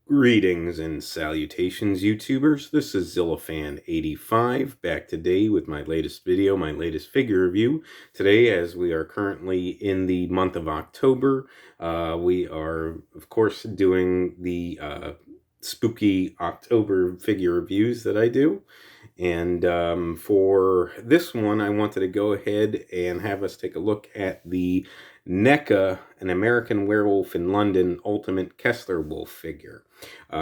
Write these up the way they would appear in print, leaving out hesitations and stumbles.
Greetings and salutations, YouTubers. This is Zillafan85 back today with my latest video, my latest figure review. Today, as we are currently in the month of October, we are, of course, doing the spooky October figure reviews that I do. And for this one, I wanted to go ahead and have us take a look at the NECA, an American Werewolf in London Ultimate Kessler Wolf figure.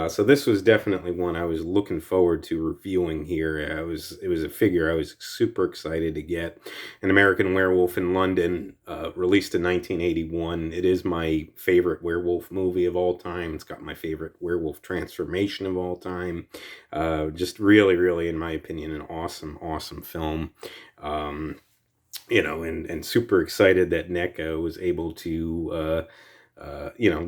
So this was definitely one I was looking forward to reviewing here. It was a figure I was super excited to get. An American Werewolf in London, released in 1981. It is my favorite werewolf movie of all time. It's got my favorite werewolf transformation of all time. Just really, in my opinion, an awesome film. And super excited that NECA was able to,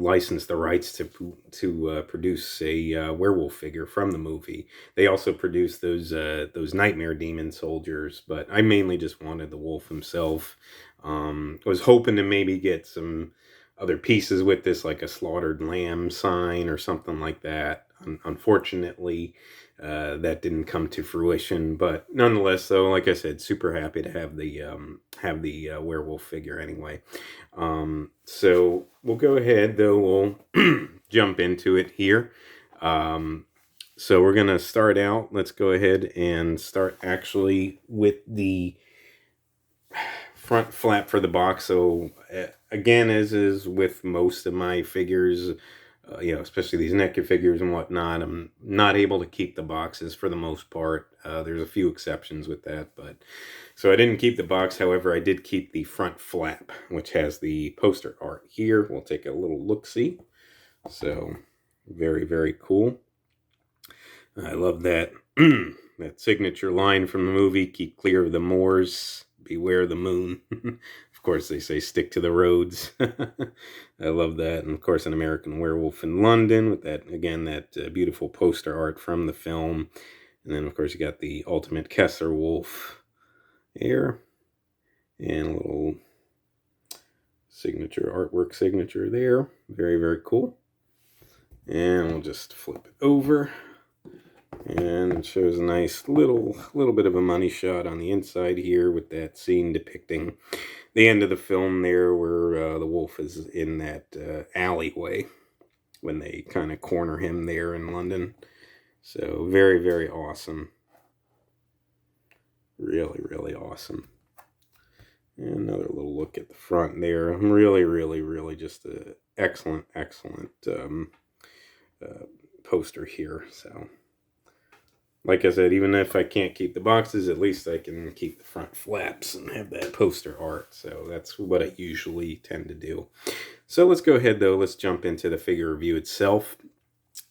license the rights to produce a werewolf figure from the movie. They also produced those Nightmare Demon soldiers, but I mainly just wanted the wolf himself. I was hoping to maybe get some other pieces with this, like a slaughtered lamb sign or something like that. Unfortunately, that didn't come to fruition, but nonetheless, though, like I said, super happy to have the werewolf figure anyway. So we'll go ahead, though, we'll jump into it here. So we're gonna start out. Let's go ahead and start actually with the front flap for the box. So again, as is with most of my figures, especially these NECA figures and whatnot, I'm not able to keep the boxes for the most part. There's a few exceptions with that, but so I didn't keep the box. However, I did keep the front flap, which has the poster art here. We'll take a little look-see. So very cool. I love that that signature line from the movie: "Keep clear of the moors, beware the moon." Of course, they say stick to the roads. I love that. And of course, an American Werewolf in London with that, again, that beautiful poster art from the film. And then, of course, you got the Ultimate Kessler Wolf here. And a little artwork signature there. Very cool. And we'll just flip it over. And it shows a nice little bit of a money shot on the inside here with that scene depicting the end of the film there, where the wolf is in that alleyway when they kind of corner him there in London. So very awesome. Really awesome. And another little look at the front there. Really just an excellent poster here. So like I said, even if I can't keep the boxes, at least I can keep the front flaps and have that poster art. So that's what I usually tend to do. So let's go ahead, though. Let's jump into the figure review itself.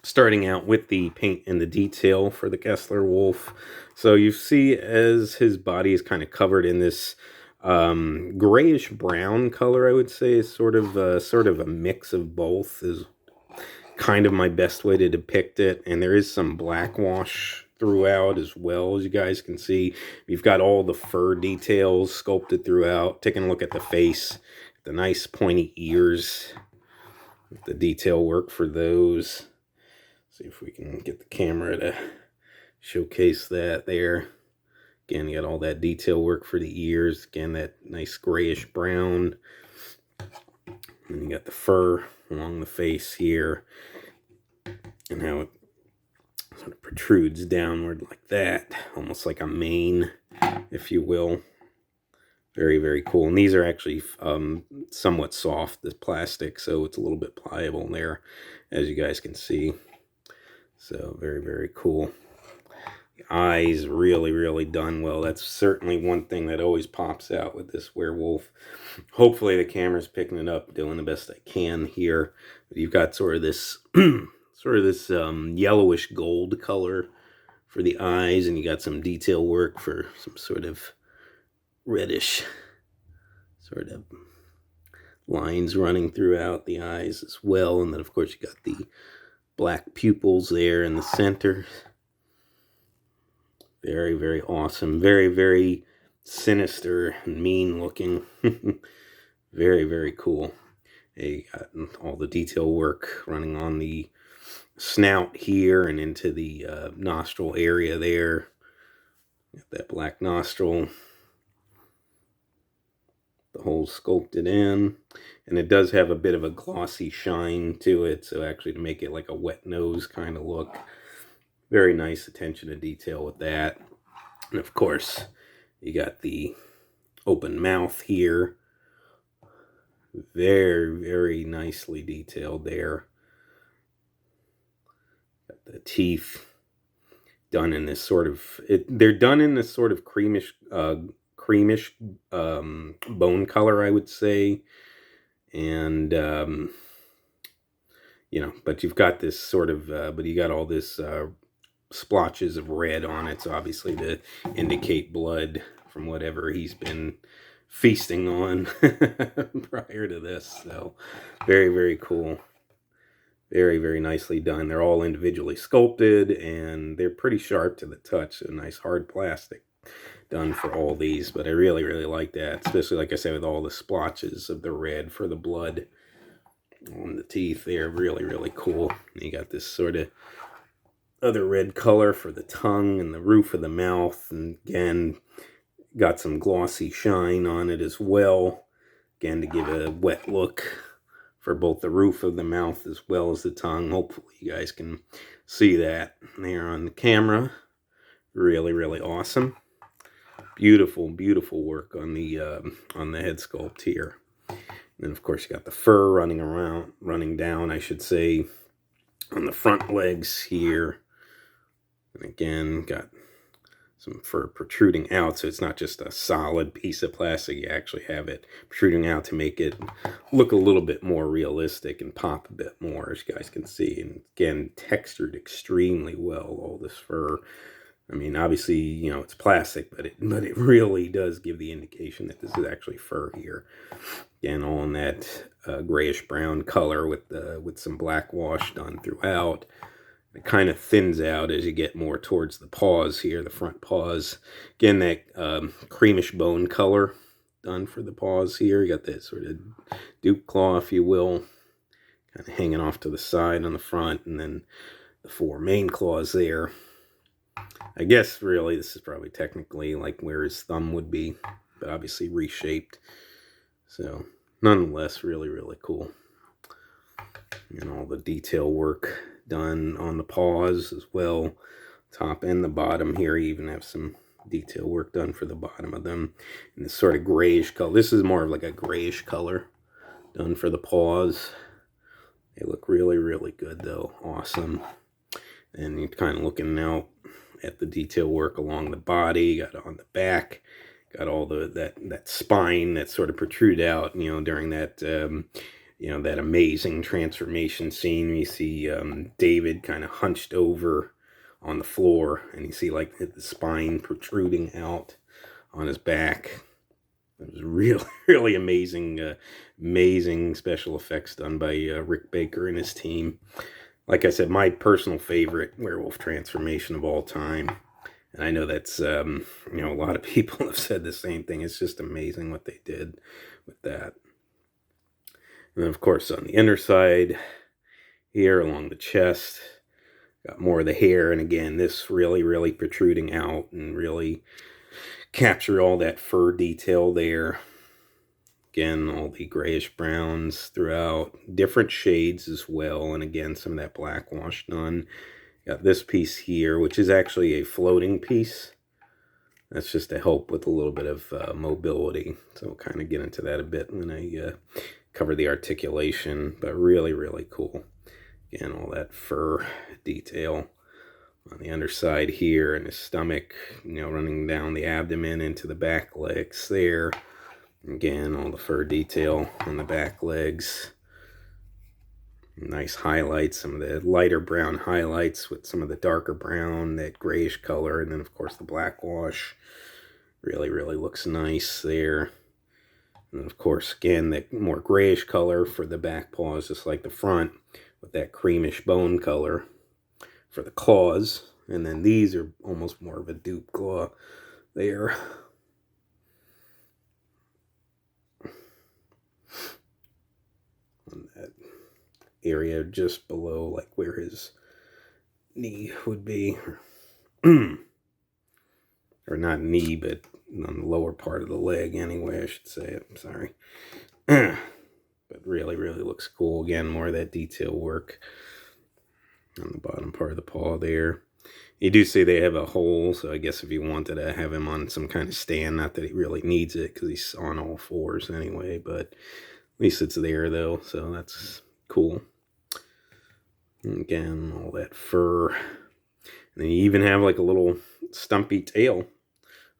Starting out with the paint and the detail for the Kessler Wolf. So you see, as his body is kind of covered in this grayish brown color, I would say, is sort of a mix of both, is kind of my best way to depict it. And there is some black wash throughout as well, as you guys can see. You've got all the fur details sculpted throughout. Taking a look at the face, the nice pointy ears, the detail work for those. See if we can get the camera to showcase that there. Again, you got all that detail work for the ears. Again, that nice grayish brown. And you got the fur along the face here, and how it sort of protrudes downward like that, almost like a mane, if you will. Very cool. And these are actually somewhat soft, this plastic, so it's a little bit pliable there, as you guys can see. So very cool. The eyes really done well. That's certainly one thing that always pops out with this werewolf. Hopefully the camera's picking it up, doing the best I can here. But you've got sort of this yellowish gold color for the eyes, and you got some detail work for some sort of reddish sort of lines running throughout the eyes as well. And then, of course, you got the black pupils there in the center. Very awesome. Very sinister and mean looking. Very cool. They got all the detail work running on the snout here and into the nostril area there. Got that black nostril, the hole sculpted in, and it does have a bit of a glossy shine to it, so actually to make it like a wet nose kind of look. Very nice attention to detail with that. And of course, you got the open mouth here. Very, very nicely detailed there. Got the teeth done in this sort of, they're done in this sort of creamish bone color, I would say. And, you know, but you've got this sort of, but you got all this splotches of red on it, so obviously to indicate blood from whatever he's been feasting on prior to this. So very, very cool. Very, very nicely done. They're all individually sculpted, and they're pretty sharp to the touch. A nice hard plastic done for all these, but I really, really like that, especially, like I said, with all the splotches of the red for the blood on the teeth. They're really, really cool. And you got this sort of other red color for the tongue and the roof of the mouth, and again, got some glossy shine on it as well, again, to give a wet look for both the roof of the mouth as well as the tongue. Hopefully you guys can see that there on the camera. Really, really awesome. Beautiful, beautiful work on the head sculpt here. And then of course you got the fur running down, I should say, on the front legs here. And again, got some fur protruding out, so it's not just a solid piece of plastic. You actually have it protruding out to make it look a little bit more realistic and pop a bit more, as you guys can see. And again, textured extremely well, all this fur. I mean, obviously, you know, it's plastic, but it really does give the indication that this is actually fur here. Again, all in that grayish brown color with some black wash done throughout. It kind of thins out as you get more towards the paws here, the front paws. Again, that creamish bone color done for the paws here. You got that sort of dupe claw, if you will, kind of hanging off to the side on the front, and then the 4 main claws there. I guess really this is probably technically like where his thumb would be, but obviously reshaped. So nonetheless, really, really cool. And all the detail work done on the paws as well, top and the bottom here. You even have some detail work done for the bottom of them in this sort of grayish color. This is more of like a grayish color done for the paws. They look really, really good though. Awesome. And you're kind of looking now at the detail work along the body, got on the back, got all that spine that sort of protrude out, you know, during that you know, that amazing transformation scene. You see David kind of hunched over on the floor, and you see like the spine protruding out on his back. It was really, really amazing, amazing special effects done by Rick Baker and his team. Like I said, my personal favorite werewolf transformation of all time. And I know that's, you know, a lot of people have said the same thing. It's just amazing what they did with that. And then, of course, on the inner side here along the chest, got more of the hair. And again, this really, really protruding out and really capture all that fur detail there. Again, all the grayish browns throughout, different shades as well. And again, some of that black wash done. Got this piece here, which is actually a floating piece. That's just to help with a little bit of mobility. So we'll kind of get into that a bit when I cover the articulation. But really, really cool. Again, all that fur detail on the underside here, and his stomach, you know, running down the abdomen into the back legs there. Again, all the fur detail on the back legs. Nice highlights, some of the lighter brown highlights with some of the darker brown, that grayish color, and then of course the black wash. Really, really looks nice there. And of course, again, that more grayish color for the back paws, just like the front, with that creamish bone color for the claws. And then these are almost more of a dupe claw there. On that area just below, like where his knee would be. Or not knee, but on the lower part of the leg anyway, I should say. I'm sorry. But really, really looks cool. Again, more of that detail work on the bottom part of the paw there. You do see they have a hole, so I guess if you wanted to have him on some kind of stand, not that he really needs it because he's on all fours anyway, but at least it's there though, so that's cool. And again, all that fur. And then you even have like a little stumpy tail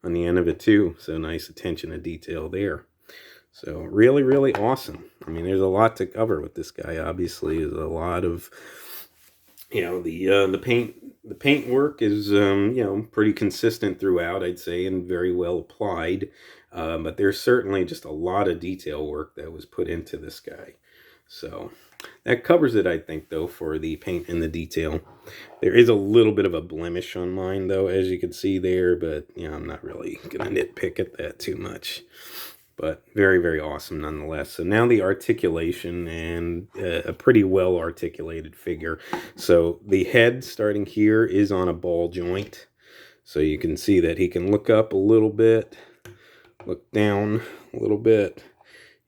on the end of it too, so nice attention to detail there. So really, really awesome. I mean, there's a lot to cover with this guy. Obviously, there's a lot of, you know, the paint work is you know, pretty consistent throughout, I'd say, and very well applied. But there's certainly just a lot of detail work that was put into this guy. So that covers it, I think, though, for the paint and the detail. There is a little bit of a blemish on mine, though, as you can see there, but you know, I'm not really gonna nitpick at that too much. But very, very awesome nonetheless. So now the articulation, and a pretty well articulated figure. So the head starting here is on a ball joint. So you can see that he can look up a little bit, look down a little bit.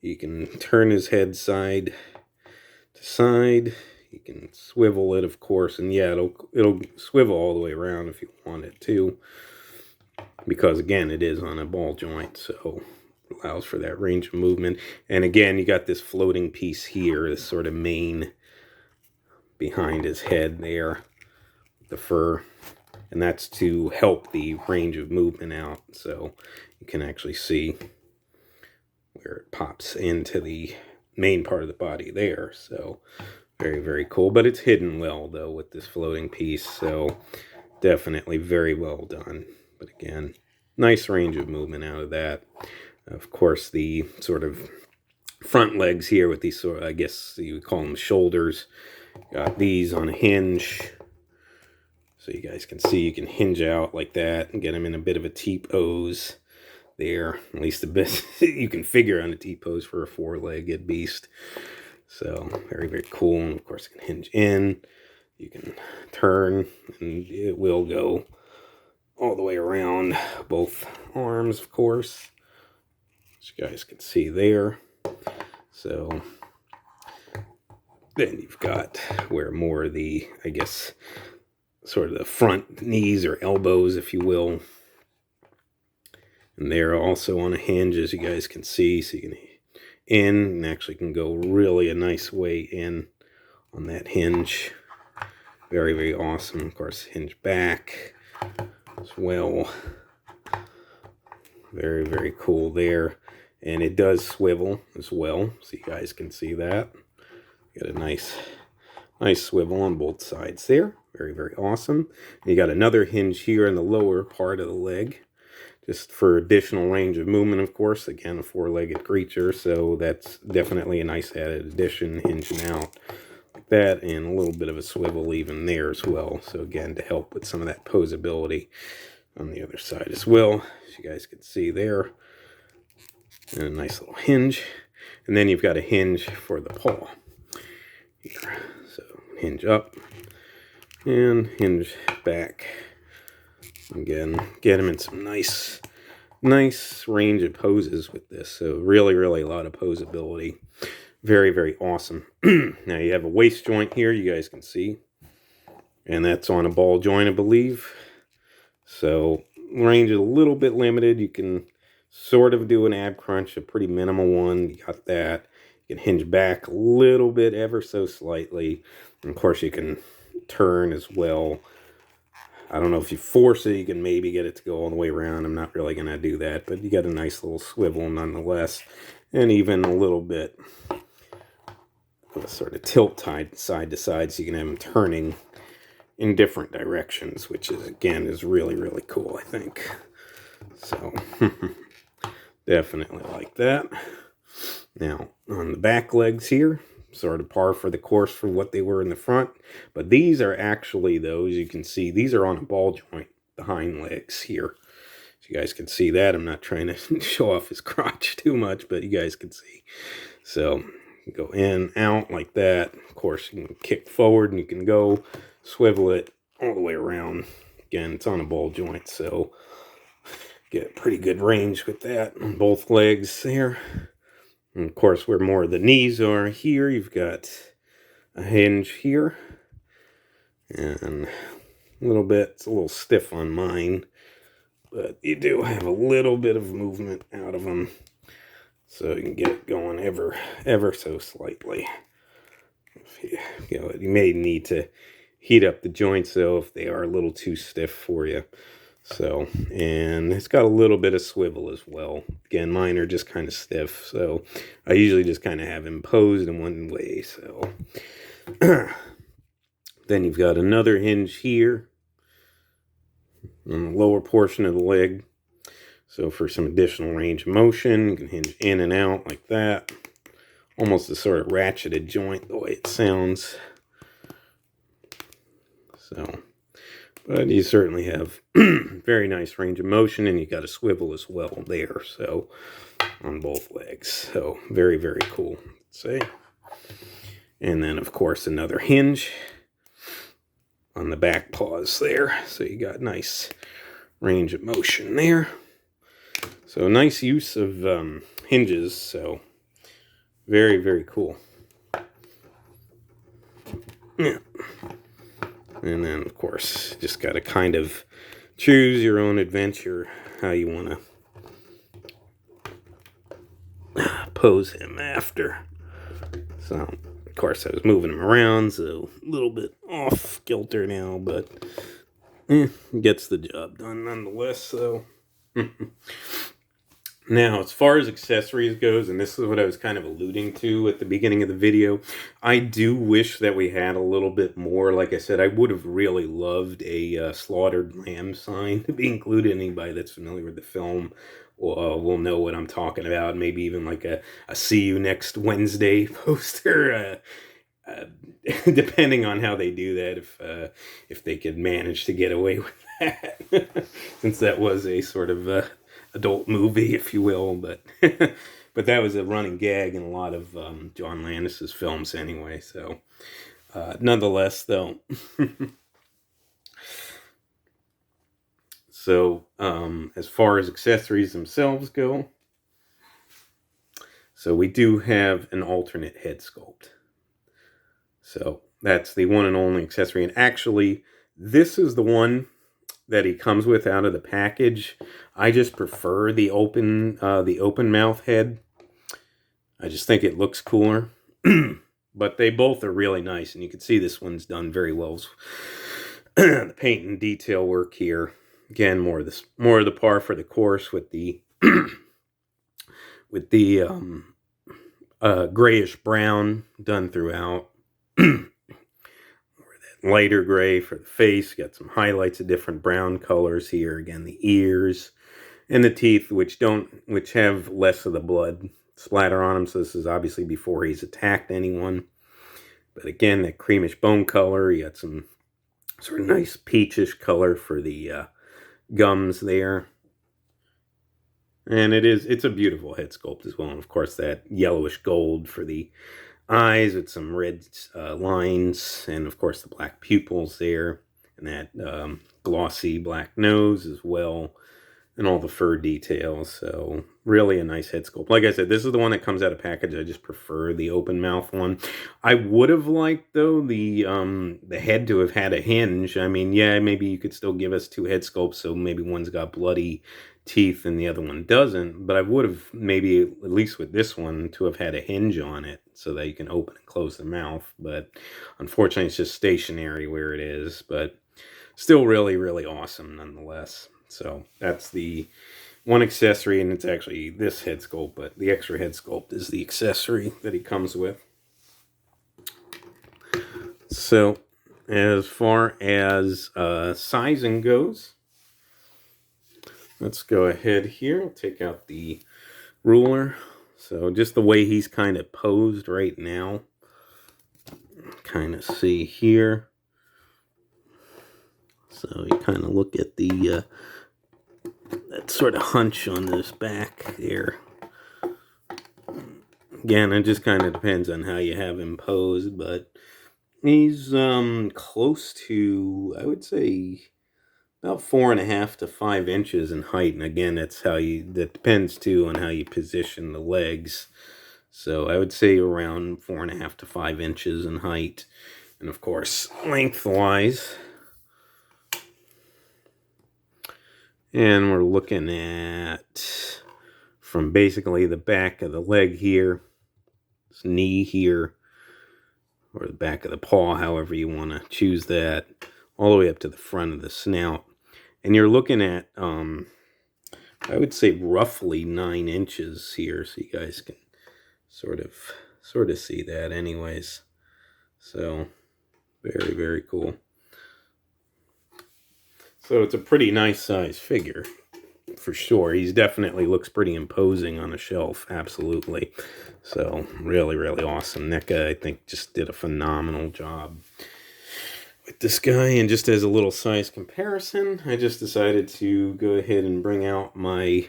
You can turn his head side to side. You can swivel it, of course, and yeah, it'll swivel all the way around if you want it to. Because again, it is on a ball joint, so allows for that range of movement. And again, you got this floating piece here, this sort of mane behind his head there, the fur, and that's to help the range of movement out. So you can actually see where it pops into the main part of the body there. So very, very cool. But it's hidden well, though, with this floating piece. So definitely very well done. But again, nice range of movement out of that. Of course, the sort of front legs here with these sort of, I guess you would call them shoulders. Got these on a hinge. So you guys can see you can hinge out like that and get them in a bit of a T-pose there. At least the best you can figure on a T-pose for a four-legged beast. So very, very cool. And of course, it can hinge in. You can turn and it will go all the way around both arms, of course. As you guys can see there. So then you've got where more of the, I guess, sort of the front knees or elbows, if you will. And they're also on a hinge, as you guys can see. So you can in and actually can go really a nice way in on that hinge. Very, very awesome. Of course, hinge back as well. Very, very cool there. And it does swivel as well, so you guys can see that. Got a nice swivel on both sides there. Very, very awesome. And you got another hinge here in the lower part of the leg, just for additional range of movement, of course. Again, a four-legged creature, so that's definitely a nice added addition, hinging out like that, and a little bit of a swivel even there as well. So again, to help with some of that posability on the other side as well, as you guys can see there. And a nice little hinge. And then you've got a hinge for the paw here. So hinge up and hinge back. Again, get him in some nice range of poses with this. So really, really a lot of posability. Very, very awesome. Now you have a waist joint here, you guys can see. And that's on a ball joint, I believe. So range is a little bit limited. You can sort of do an ab crunch, a pretty minimal one. You got that. You can hinge back a little bit, ever so slightly. And of course, you can turn as well. I don't know if you force it, you can maybe get it to go all the way around. I'm not really going to do that, but you got a nice little swivel nonetheless. And even a little bit of a sort of tilt side to side, so you can have them turning in different directions, which is, again, is really, really cool, I think. So definitely like that. Now, on the back legs here, sort of par for the course for what they were in the front. But these are actually, though, as you can see, these are on a ball joint, the hind legs here. So you guys can see that. I'm not trying to show off his crotch too much, but you guys can see. So you go in, out like that. Of course, you can kick forward and you can go swivel it all the way around. Again, it's on a ball joint, so get a pretty good range with that on both legs there. And of course, where more of the knees are here, you've got a hinge here. And a little bit, it's a little stiff on mine, but you do have a little bit of movement out of them. So you can get it going ever so slightly. You may need to heat up the joints, though, if they are a little too stiff for you. So, and it's got a little bit of swivel as well. Again, mine are just kind of stiff, so I usually just kind of have them posed in one way. So then you've got another hinge here on the lower portion of the leg. So for some additional range of motion, you can hinge in and out like that. Almost a sort of ratcheted joint the way it sounds. So, but you certainly have very nice range of motion, and you got a swivel as well there. So on both legs. So very, very cool. Let's say. And then of course another hinge on the back paws there. So you got nice range of motion there. So nice use of hinges. So very, very cool. Yeah. And then, of course, just got to kind of choose your own adventure, how you want to pose him after. So, of course, I was moving him around, so a little bit off kilter now, but gets the job done nonetheless. So, now, as far as accessories goes, and this is what I was kind of alluding to at the beginning of the video, I do wish that we had a little bit more. Like I said, I would have really loved a slaughtered lamb sign to be included. Anybody that's familiar with the film will know what I'm talking about. Maybe even like a see you next Wednesday poster, depending on how they do that, if they could manage to get away with that, since that was a sort of adult movie, if you will, but but that was a running gag in a lot of John Landis's films anyway. So nonetheless, though, so as far as accessories themselves go, so we do have an alternate head sculpt. So that's the one and only accessory, and actually, this is the one that he comes with out of the package. I just prefer the open mouth head. I just think it looks cooler. But they both are really nice, and you can see this one's done very well. The paint and detail work here. Again, more of the par for the course with the grayish brown done throughout. Lighter gray for the face. Got some highlights of different brown colors here. Again, the ears and the teeth, which have less of the blood splatter on them. So this is obviously before he's attacked anyone. But again, that creamish bone color. You got some sort of nice peachish color for the gums there. And it's a beautiful head sculpt as well. And of course, that yellowish gold for the eyes with some red lines, and of course the black pupils there, and that glossy black nose as well, and all the fur details. So really a nice head sculpt. Like I said, this is the one that comes out of package. I just prefer the open mouth one. I would have liked, though, the head to have had a hinge. I mean, yeah, maybe you could still give us two head sculpts, so maybe one's got bloody teeth and the other one doesn't, but I would have maybe, at least with this one, to have had a hinge on it so that you can open and close the mouth. But unfortunately, it's just stationary where it is, but still really, really awesome nonetheless. So that's the one accessory, and it's actually this head sculpt, but the extra head sculpt is the accessory that he comes with. So as far as sizing goes, let's go ahead here. I'll take out the ruler. So just the way he's kind of posed right now. Kind of see here. So you kind of look at the that sort of hunch on this back there. Again, it just kind of depends on how you have him posed, but He's close to, I would say, about 4.5 to 5 inches in height. And again, that depends too on how you position the legs. So I would say around 4.5 to 5 inches in height. And of course, lengthwise. And we're looking at from basically the back of the leg here, this knee here, or the back of the paw, however you want to choose that, all the way up to the front of the snout. And you're looking at, I would say roughly 9 inches here, so you guys can sort of see that anyways. So very, very cool. So it's a pretty nice size figure for sure. He's definitely looks pretty imposing on a shelf, absolutely. So really, really awesome. NECA, I think, just did a phenomenal job with this guy. And just as a little size comparison, I just decided to go ahead and bring out my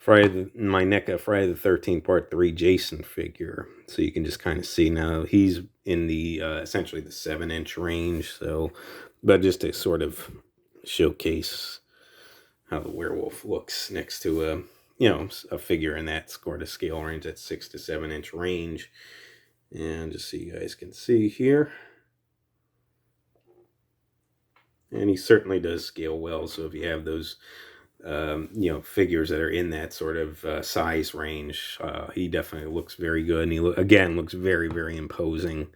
NECA Friday the 13th Part 3 Jason figure, so you can just kind of see. Now he's in the essentially the 7-inch range, so but just to sort of showcase how the werewolf looks next to a figure in that sort of scale range, that 6 to 7-inch range. And just so you guys can see here, and he certainly does scale well. So if you have those figures that are in that sort of size range, he definitely looks very good, and he again looks very, very imposing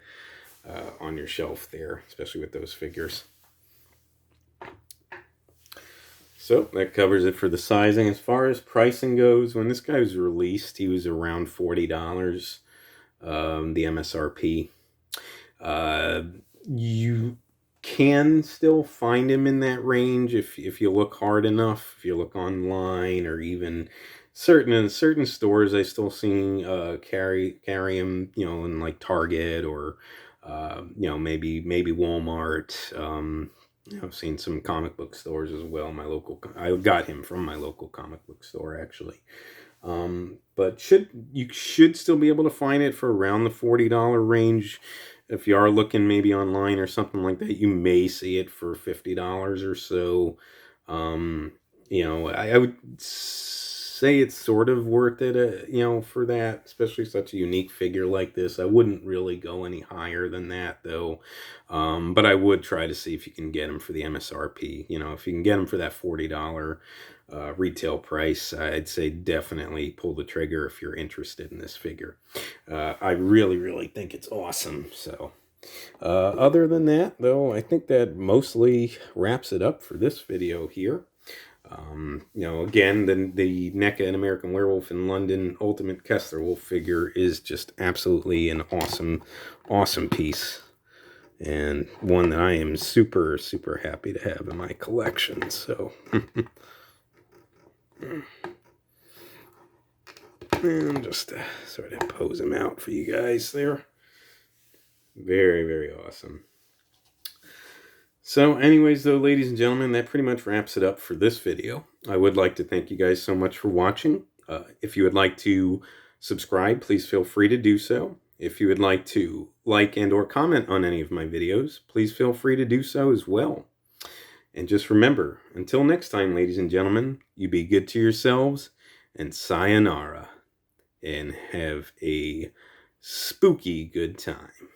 on your shelf there, especially with those figures. So that covers it for the sizing. As far as pricing goes, when this guy was released, he was around $40, the MSRP. You can still find him in that range if you look hard enough, if you look online, or even certain stores. I still seen carry him, in like Target or maybe Walmart. I've seen some comic book stores as well. I got him from my local comic book store, actually. But you should still be able to find it for around the $40 range. If you are looking maybe online or something like that, you may see it for $50 or so. I would say it's sort of worth it, for that, especially such a unique figure like this. I wouldn't really go any higher than that, though. But I would try to see if you can get them for the MSRP. If you can get them for that $40 retail price, I'd say definitely pull the trigger if you're interested in this figure. I really, really think it's awesome. So other than that, though, I think that mostly wraps it up for this video here. Again, the NECA and American Werewolf in London Ultimate Kessler Wolf figure is just absolutely an awesome piece, and one that I am super, super happy to have in my collection. So and just sort of pose him out for you guys there. Very, very awesome. So anyways, though, ladies and gentlemen, that pretty much wraps it up for this video. I would like to thank you guys so much for watching. If you would like to subscribe, please feel free to do so. If you would like to like and or comment on any of my videos, please feel free to do so as well. And just remember, until next time, ladies and gentlemen, you be good to yourselves, and sayonara, and have a spooky good time.